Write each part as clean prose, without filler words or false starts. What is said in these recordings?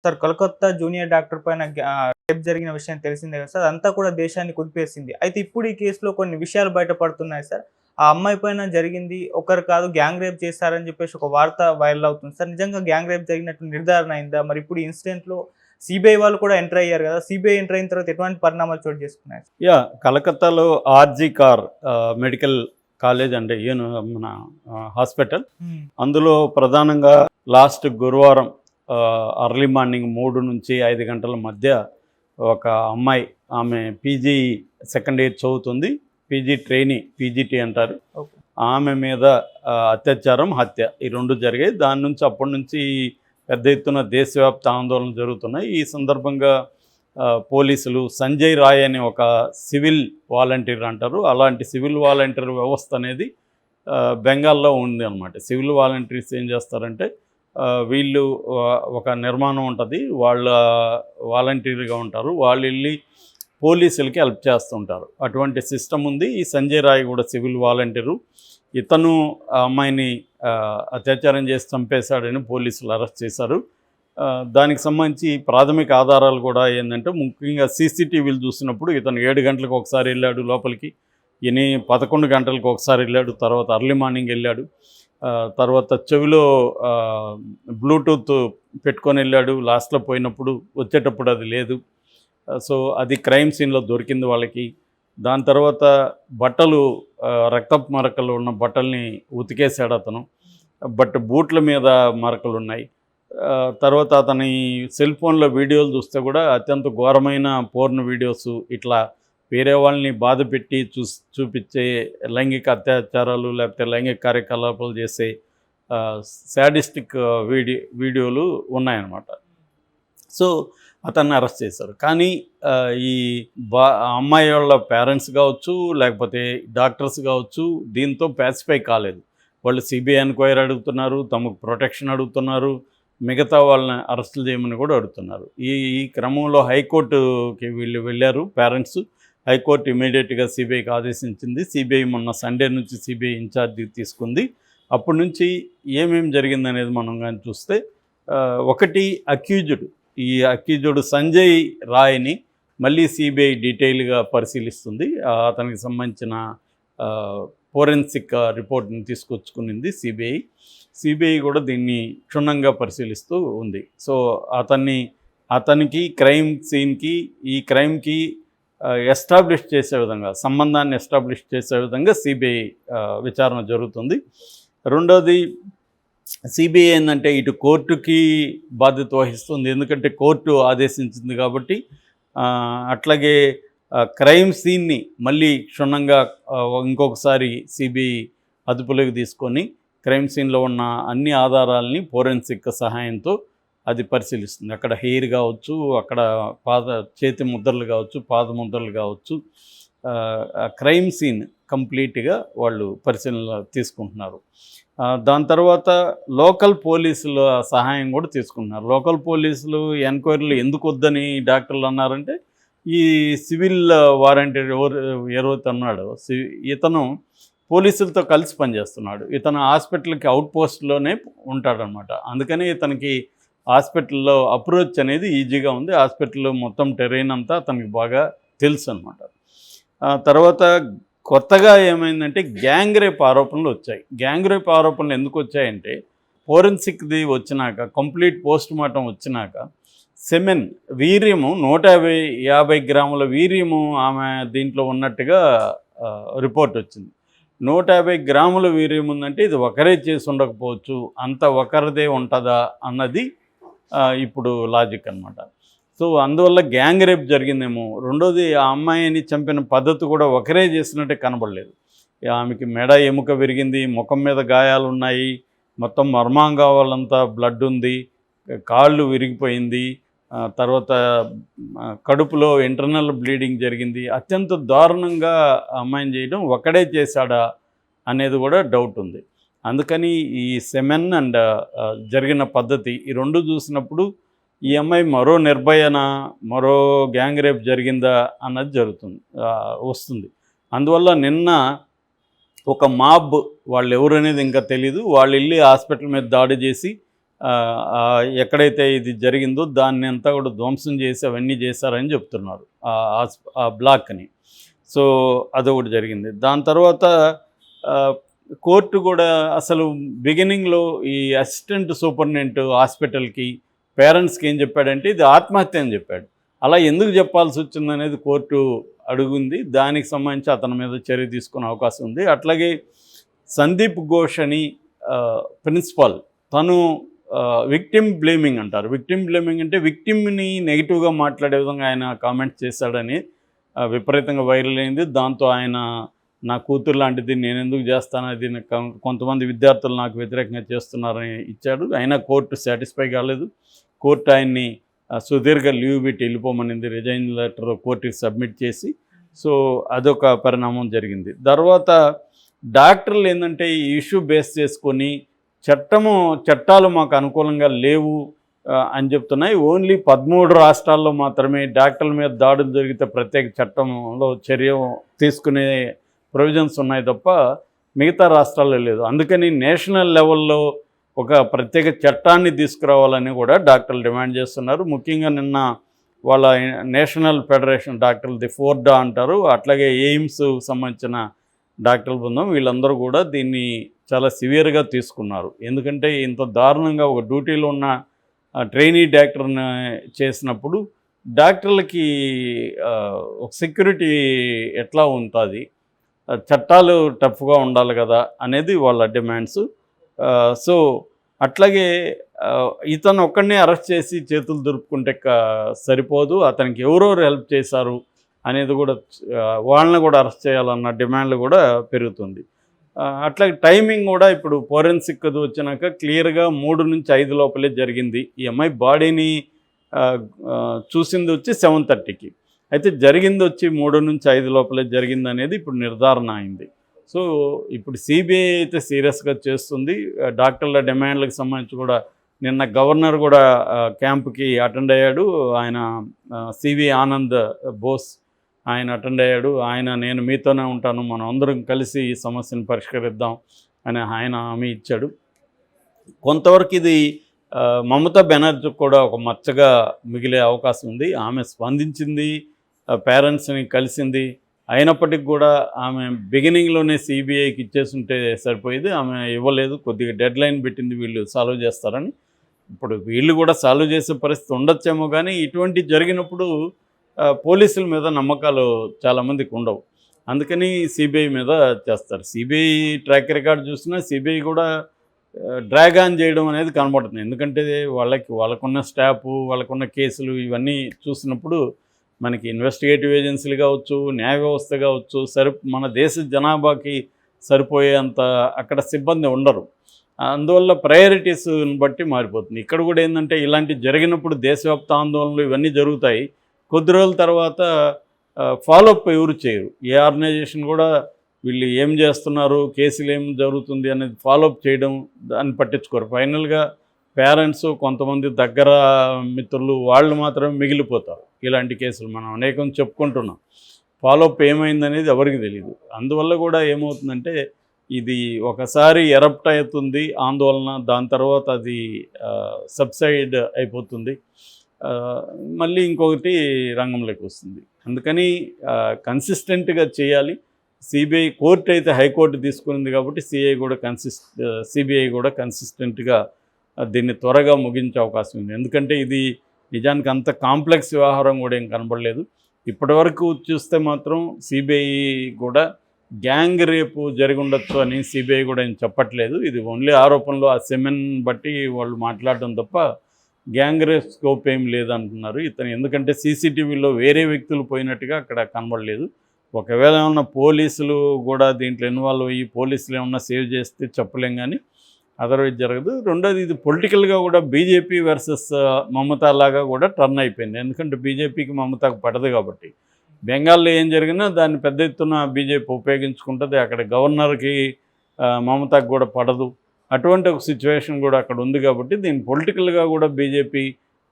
Sir Kolkata junior doctor పైన rape జరిగిన విషయం తెలిసిందే కదా సార్. అదంతా కూడా దేశాన్ని కుదిపేసింది. అయితే ఇప్పుడు ఈ కేసులో కొన్ని విషయాలు బయటపడుతున్నాయి సార్. ఆ అమ్మాయి పైన జరిగింది ఒకరు కాదు, గ్యాంగ్ రేప్ చేశారని చెప్పేసి ఒక వార్త వైరల్ అవుతుంది సార్. నిజంగా గ్యాంగ్ రేప్ జరిగినట్టు నిర్ధారణ అయిందా? మరి ఇప్పుడు ఈ ఇన్సిడెంట్‌లో సీబీఐ వాళ్ళు కూడా ఎంటర్ అయ్యారు కదా! సీబీఐ ఎంటర్ అయిన తర్వాత ఎటువంటి పరిణామాలు చోటు చేసుకున్నాయి? కలకత్తాలో ఆర్జీ కార్ మెడికల్ కాలేజ్ అంటే మన హాస్పిటల్. అందులో ప్రధానంగా లాస్ట్ గురువారం అర్లీ మార్నింగ్ 3 నుంచి 5 గంటల మధ్య ఒక అమ్మాయి, ఆమె పీజీ సెకండ్ ఇయర్ చదువుతుంది, పీజీ ట్రైనీ, పీజీటీ అంటారు. ఆమె మీద అత్యాచారం, హత్య ఈ 2 జరిగాయి. దాని నుంచి అప్పటి నుంచి పెద్ద ఎత్తున దేశవ్యాప్త ఆందోళన జరుగుతున్నాయి. ఈ సందర్భంగా పోలీసులు సంజయ్ రాయ్ అనే ఒక సివిల్ వాలంటీర్ అంటారు, అలాంటి సివిల్ వాలంటీర్ వ్యవస్థ అనేది బెంగాల్లో ఉంది అన్నమాట. సివిల్ వాలంటీర్స్ ఏం చేస్తారంటే వీళ్ళు ఒక నిర్మాణం ఉంటుంది, వాళ్ళ వాలంటీర్గా ఉంటారు, వాళ్ళు వెళ్ళి పోలీసులకి హెల్ప్ చేస్తుంటారు. అటువంటి సిస్టమ్ ఉంది. ఈ సంజయ్ రాయ్ కూడా సివిల్ వాలంటీరు. ఇతను ఆ అమ్మాయిని అత్యాచారం చేసి చంపేశాడని పోలీసులు అరెస్ట్ చేశారు. దానికి సంబంధించి ప్రాథమిక ఆధారాలు కూడా ఏంటంటే, ముఖ్యంగా సీసీటీవీలు చూసినప్పుడు ఇతను 7 గంటలకు ఒకసారి వెళ్ళాడు లోపలికి, 11 గంటలకు ఒకసారి వెళ్ళాడు, తర్వాత అర్లీ మార్నింగ్ వెళ్ళాడు, తర్వాత చెవిలో బ్లూటూత్ పెట్టుకొని వెళ్ళాడు, లాస్ట్లో పోయినప్పుడు వచ్చేటప్పుడు అది లేదు. సో అది క్రైమ్ సీన్లో దొరికింది వాళ్ళకి. దాని తర్వాత బట్టలు, రక్తపు మరకలు ఉన్న బట్టల్ని ఉతికేశాడు అతను, బట్ బూట్ల మీద మరకలు ఉన్నాయి. తర్వాత అతని సెల్ ఫోన్లో వీడియోలు చూస్తే కూడా అత్యంత ఘోరమైన పోర్న్ వీడియోస్, ఇట్లా వేరే వాళ్ళని బాధ పెట్టి చూపించే లైంగిక అత్యాచారాలు లేకపోతే లైంగిక కార్యకలాపాలు చేసే శాడిస్టిక్ వీడియోలు ఉన్నాయన్నమాట. సో అతన్ని అరెస్ట్ చేశారు. కానీ ఈ అమ్మాయి వాళ్ళ పేరెంట్స్ కావచ్చు లేకపోతే డాక్టర్స్ కావచ్చు దీంతో ప్యాసిఫై కాలేదు. వాళ్ళు సిబిఐ ఎంక్వైరీ అడుగుతున్నారు, తమకు ప్రొటెక్షన్ అడుగుతున్నారు, మిగతా వాళ్ళని అరెస్టులు చేయమని కూడా అడుగుతున్నారు. ఈ క్రమంలో హైకోర్టుకి వీళ్ళు వెళ్ళారు పేరెంట్స్. హైకోర్టు ఇమీడియట్గా సిబిఐకి ఆదేశించింది. సిబిఐ మొన్న సండే నుంచి సిబిఐ ఇన్ఛార్జ్ తీసుకుంది. అప్పటి నుంచి ఏమేమి జరిగిందనేది మనం కానీ చూస్తే, ఒకటి ఈ అక్యూజ్డ్ సంజయ్ రాయ్ని మళ్ళీ సిబిఐ డీటెయిల్గా పరిశీలిస్తుంది. అతనికి సంబంధించిన ఫోరెన్సిక్ రిపోర్ట్ని తీసుకొచ్చుకునింది సిబిఐ కూడా దీన్ని క్షుణ్ణంగా పరిశీలిస్తూ ఉంది. సో అతనికి క్రైమ్ సీన్కి, ఈ క్రైమ్కి ఎస్టాబ్లిష్ చేసే విధంగా, సంబంధాన్ని ఎస్టాబ్లిష్ చేసే విధంగా సిబిఐ విచారణ జరుగుతుంది. రెండోది, సిబిఐ ఏంటంటే ఇటు కోర్టుకి బాధ్యత వహిస్తుంది, ఎందుకంటే కోర్టు ఆదేశించింది కాబట్టి. అట్లాగే క్రైమ్ సీన్ని మళ్ళీ క్షుణ్ణంగా ఇంకొకసారి సిబిఐ అదుపులోకి తీసుకొని క్రైమ్ సీన్లో ఉన్న అన్ని ఆధారాలని ఫోరెన్సిక్ సహాయంతో అది పరిశీలిస్తుంది. అక్కడ హెయిర్ కావచ్చు, అక్కడ చేతి ముద్రలు కావచ్చు, పాద ముద్రలు కావచ్చు, క్రైమ్ సీన్ కంప్లీట్గా వాళ్ళు పరిశీలన తీసుకుంటున్నారు. దాని తర్వాత లోకల్ పోలీసుల సహాయం కూడా తీసుకుంటున్నారు. లోకల్ పోలీసులు ఎంక్వైరీలు ఎందుకు వద్దని డాక్టర్లు అన్నారంటే, ఈ సివిల్ వారంటీర్ ఎవరైతే ఉన్నాడో ఇతను పోలీసులతో కలిసి పనిచేస్తున్నాడు. ఇతను హాస్పిటల్కి అవుట్ పోస్ట్లోనే ఉంటాడనమాట. అందుకని ఇతనికి హాస్పిటల్లో అప్రోచ్ అనేది ఈజీగా ఉంది. హాస్పిటల్లో మొత్తం టెరైన్ అంతా అతనికి బాగా తెలుసు అనమాట. తర్వాత కొత్తగా ఏమైందంటే గ్యాంగ్ రేప్ ఆరోపణలు వచ్చాయి. గ్యాంగ్ రేప్ ఆరోపణలు ఎందుకు వచ్చాయంటే, ఫోరెన్సిక్ది వచ్చినాక, కంప్లీట్ పోస్ట్ మార్టం వచ్చినాక సెమెన్ వీర్యము 150 గ్రాముల వీర్యము ఆమె దీంట్లో ఉన్నట్టుగా రిపోర్ట్ వచ్చింది. 150 గ్రాముల వీర్యం ఉందంటే ఇది ఒకరే చేసి ఉండకపోవచ్చు, అంత ఒకరిదే ఉంటుందా అన్నది ఇప్పుడు లాజిక్ అనమాట. సో అందువల్ల గ్యాంగ్ రేప్ జరిగిందేమో. రెండోది, ఆ అమ్మాయిని చంపిన పద్ధతి కూడా ఒకరే చేసినట్టే కనబడలేదు. ఆమెకి మెడ ఎముక విరిగింది, ముఖం మీద గాయాలు ఉన్నాయి, మొత్తం మర్మాంగాలంతా బ్లడ్ ఉంది, కాళ్ళు విరిగిపోయింది, తర్వాత కడుపులో ఇంటర్నల్ బ్లీడింగ్ జరిగింది. అత్యంత దారుణంగా అమ్మాయిని చేయడం ఒకడే చేశాడా అనేది కూడా డౌట్ ఉంది. అందుకని ఈ సెమెన్ అండ్ జరిగిన పద్ధతి ఈ 2 చూసినప్పుడు ఈ అమ్మాయి మరో నిర్భయన, మరో గ్యాంగ్ రేప్ జరిగిందా అన్నది వస్తుంది. అందువల్ల నిన్న ఒక మాబ్, వాళ్ళు ఎవరు అనేది ఇంకా తెలీదు, వాళ్ళు వెళ్ళి హాస్పిటల్ మీద దాడి చేసి ఎక్కడైతే ఇది జరిగిందో దాన్ని అంతా కూడా ధ్వంసం చేసి అవన్నీ చేశారని చెప్తున్నారు ఆ బ్లాక్ని. సో అదొకటి జరిగింది. దాని తర్వాత కోర్టు కూడా అసలు బిగినింగ్లో ఈ అసిస్టెంట్ సూపరింటెండెంట్ హాస్పిటల్కి పేరెంట్స్కి ఏం చెప్పాడంటే ఇది ఆత్మహత్య అని చెప్పాడు. అలా ఎందుకు చెప్పాల్సి వచ్చిందనేది కోర్టు అడుగుంది. దానికి సంబంధించి అతని మీద చర్య తీసుకునే అవకాశం ఉంది. అట్లాగే సందీప్ ఘోష్ అని ప్రిన్సిపాల్, తను విక్టిమ్ బ్లేమింగ్ అంటారు. విక్టిమ్ బ్లేమింగ్ అంటే విక్టిమ్ని నెగిటివ్గా మాట్లాడే విధంగా ఆయన కామెంట్స్ చేశాడని విపరీతంగా వైరల్ అయింది. దాంతో ఆయన నా కూతురు లాంటిది నేను ఎందుకు చేస్తాను, అది కొంతమంది విద్యార్థులు నాకు వ్యతిరేకంగా చేస్తున్నారని ఇచ్చాడు. అయినా కోర్టు సాటిస్ఫై కాలేదు. కోర్టు ఆయన్ని సుదీర్ఘ లీవ్ పెట్టి వెళ్ళిపోమనింది. రిజైన్ లెటర్ కోర్టుకి సబ్మిట్ చేసి. సో అదొక పరిణామం జరిగింది. తర్వాత డాక్టర్లు ఏంటంటే ఈ ఇష్యూ బేస్ చేసుకొని చట్టాలు మాకు అనుకూలంగా లేవు అని చెప్తున్నాయి. ఓన్లీ 13 రాష్ట్రాల్లో మాత్రమే డాక్టర్ల మీద దాడులు జరిగితే ప్రత్యేక చట్టంలో చర్య తీసుకునే ప్రొవిజన్స్ ఉన్నాయి తప్ప మిగతా రాష్ట్రాల్లో లేదు. అందుకని నేషనల్ లెవెల్లో ఒక ప్రత్యేక చట్టాన్ని తీసుకురావాలని కూడా డాక్టర్లు డిమాండ్ చేస్తున్నారు. ముఖ్యంగా నిన్న వాళ్ళ నేషనల్ ఫెడరేషన్ డాక్టర్లది ఫోర్డా అంటారు, అట్లాగే ఎయిమ్స్ సంబంధించిన డాక్టర్ల బృందం, వీళ్ళందరూ కూడా దీన్ని చాలా సివియర్గా తీసుకున్నారు. ఎందుకంటే ఇంత దారుణంగా ఒక డ్యూటీలో ఉన్న ట్రైనీ డాక్టర్ని చేసినప్పుడు డాక్టర్లకి ఒక సెక్యూరిటీ ఎట్లా ఉంటుంది, చట్టాలు టఫ్గా ఉండాలి కదా అనేది వాళ్ళ డిమాండ్స్. సో అట్లాగే ఇతను ఒక్కడినే అరెస్ట్ చేసి చేతులు దురుపుకుంటే సరిపోదు, అతనికి ఎవరెవరు హెల్ప్ చేశారు అనేది కూడా వాళ్ళని కూడా అరెస్ట్ చేయాలన్న డిమాండ్లు కూడా పెరుగుతుంది. అట్లాగే టైమింగ్ కూడా ఇప్పుడు ఫోరెన్సిక్ వచ్చినాక క్లియర్గా 3 నుంచి 5 లోపలే జరిగింది. ఈ అమ్మాయి బాడీని చూసింది వచ్చి 7:30కి, అయితే జరిగింది వచ్చి 3 నుంచి 5 లోపలే జరిగింది అనేది ఇప్పుడు నిర్ధారణ అయింది. సో ఇప్పుడు సిబిఐ అయితే సీరియస్గా చేస్తుంది. డాక్టర్ల డిమాండ్లకు సంబంధించి కూడా నిన్న గవర్నర్ కూడా క్యాంప్కి అటెండ్ అయ్యాడు. ఆయన సివి ఆనంద్ బోస్ ఆయన అటెండ్ అయ్యాడు. ఆయన నేను మీతోనే ఉంటాను, మనం అందరం కలిసి ఈ సమస్యను పరిష్కరిద్దాం అని ఆయన హామీ ఇచ్చాడు. కొంతవరకు ఇది మమతా బెనర్జీ కూడా ఒక మచ్చగా మిగిలే అవకాశం ఉంది. ఆమె స్పందించింది, పేరెంట్స్ని కలిసింది, అయినప్పటికీ కూడా ఆమె బిగినింగ్లోనే సిబిఐకి ఇచ్చేస్తుంటే సరిపోయేది. ఆమె ఇవ్వలేదు, కొద్దిగా డెడ్ లైన్ పెట్టింది వీళ్ళు సాల్వ్ చేస్తారని. ఇప్పుడు వీళ్ళు కూడా సాల్వ్ చేసే పరిస్థితి ఉండొచ్చేమో, కానీ ఇటువంటి జరిగినప్పుడు పోలీసుల మీద నమ్మకాలు చాలామందికి ఉండవు. అందుకని సిబిఐ మీద చేస్తారు. సిబిఐ ట్రాక్ రికార్డ్ చూసినా సిబిఐ కూడా డ్రాగ్ ఆన్ చేయడం అనేది కనబడుతుంది. ఎందుకంటే వాళ్ళకున్న స్టాఫ్, వాళ్ళకున్న కేసులు ఇవన్నీ చూసినప్పుడు మనకి ఇన్వెస్టిగేటివ్ ఏజెన్సీలు కావచ్చు, న్యాయ వ్యవస్థ కావచ్చు, మన దేశ జనాభాకి సరిపోయేంత అక్కడ సిబ్బంది ఉండరు. అందువల్ల ప్రయారిటీస్ని బట్టి మారిపోతుంది. ఇక్కడ కూడా ఏంటంటే ఇలాంటి జరిగినప్పుడు దేశవ్యాప్త ఆందోళనలు ఇవన్నీ జరుగుతాయి. కొద్ది రోజుల తర్వాత ఫాలోఅప్ ఎవరు చేయరు. ఏ ఆర్గనైజేషన్ కూడా వీళ్ళు ఏం చేస్తున్నారు, కేసులు ఏం జరుగుతుంది అనేది ఫాలోఅప్ చేయడం, దాన్ని పట్టించుకోరు. ఫైనల్గా పేరెంట్స్, కొంతమంది దగ్గర మిత్రులు వాళ్ళు మాత్రమే మిగిలిపోతారు. ఇలాంటి కేసులు మనం అనేకం చెప్పుకుంటున్నాం. ఫాలోఅప్ ఏమైందనేది ఎవరికి తెలియదు. అందువల్ల కూడా ఏమవుతుందంటే ఇది ఒకసారి ఎరప్ట్ అవుతుంది ఆందోళన, దాని తర్వాత అది సబ్సైడ్ అయిపోతుంది, మళ్ళీ ఇంకొకటి రంగంలోకి వస్తుంది. అందుకని కన్సిస్టెంట్గా చేయాలి. సిబిఐ కోర్టు అయితే హైకోర్టు తీసుకునింది కాబట్టి సిబిఐ కూడా కన్సిస్టెంట్గా దీన్ని త్వరగా ముగించే అవకాశం ఉంది. ఎందుకంటే ఇది నిజానికి అంత కాంప్లెక్స్ వ్యవహారం కూడా ఏం కనబడలేదు. ఇప్పటివరకు చూస్తే మాత్రం సిబిఐ కూడా గ్యాంగ్ రేపు జరిగి ఉండొచ్చు అని సిబిఐ కూడా ఏం చెప్పట్లేదు. ఇది ఓన్లీ ఆరోపణలు, ఆ సెమెన్ బట్టి వాళ్ళు మాట్లాడడం తప్ప గ్యాంగ్ రేప్ స్కోప్ ఏం లేదంటున్నారు ఇతను. ఎందుకంటే సీసీటీవీలో వేరే వ్యక్తులు పోయినట్టుగా అక్కడ కనబడలేదు. ఒకవేళ ఏమన్నా పోలీసులు కూడా దీంట్లో ఇన్వాల్వ్ అయ్యి పోలీసులు ఏమన్నా సేవ్ చేస్తే చెప్పలేం, కానీ అదర్వైజ్ జరగదు. రెండోది ఇది పొలిటికల్గా కూడా బీజేపీ వర్సెస్ మమతా లాగా కూడా టర్న్ అయిపోయింది. ఎందుకంటే బీజేపీకి మమతాకు పడదు కాబట్టి బెంగాల్లో ఏం జరిగినా దాన్ని పెద్ద ఎత్తున బీజేపీ ఉపయోగించుకుంటుంది. అక్కడ గవర్నర్కి మమతాకు కూడా పడదు. అటువంటి ఒక సిచ్యువేషన్ కూడా అక్కడ ఉంది కాబట్టి దీన్ని పొలిటికల్గా కూడా బీజేపీ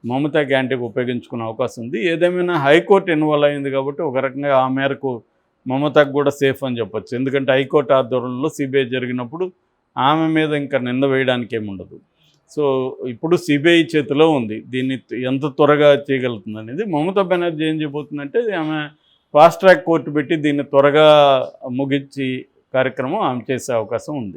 మమతా యాంటీకి ఉపయోగించుకునే అవకాశం ఉంది. ఏదేమైనా హైకోర్టు ఇన్వాల్వ్ అయింది కాబట్టి ఒక రకంగా ఆ మేరకు మమతాకు కూడా సేఫ్ అని చెప్పొచ్చు. ఎందుకంటే హైకోర్టు ఆధ్వర్యంలో సిబిఐ జరిగినప్పుడు ఆమె మీద ఇంకా నింద వేయడానికి ఏముండదు. సో ఇప్పుడు సిబిఐ చేతిలో ఉంది. దీన్ని ఎంత త్వరగా చేయగలుగుతుంది అనేది. మమతా బెనర్జీ ఏం చేయబోతుందంటే ఆమె ఫాస్ట్ ట్రాక్ కోర్టు పెట్టి దీన్ని త్వరగా ముగించి కార్యక్రమం ఆమె చేసే అవకాశం ఉంది.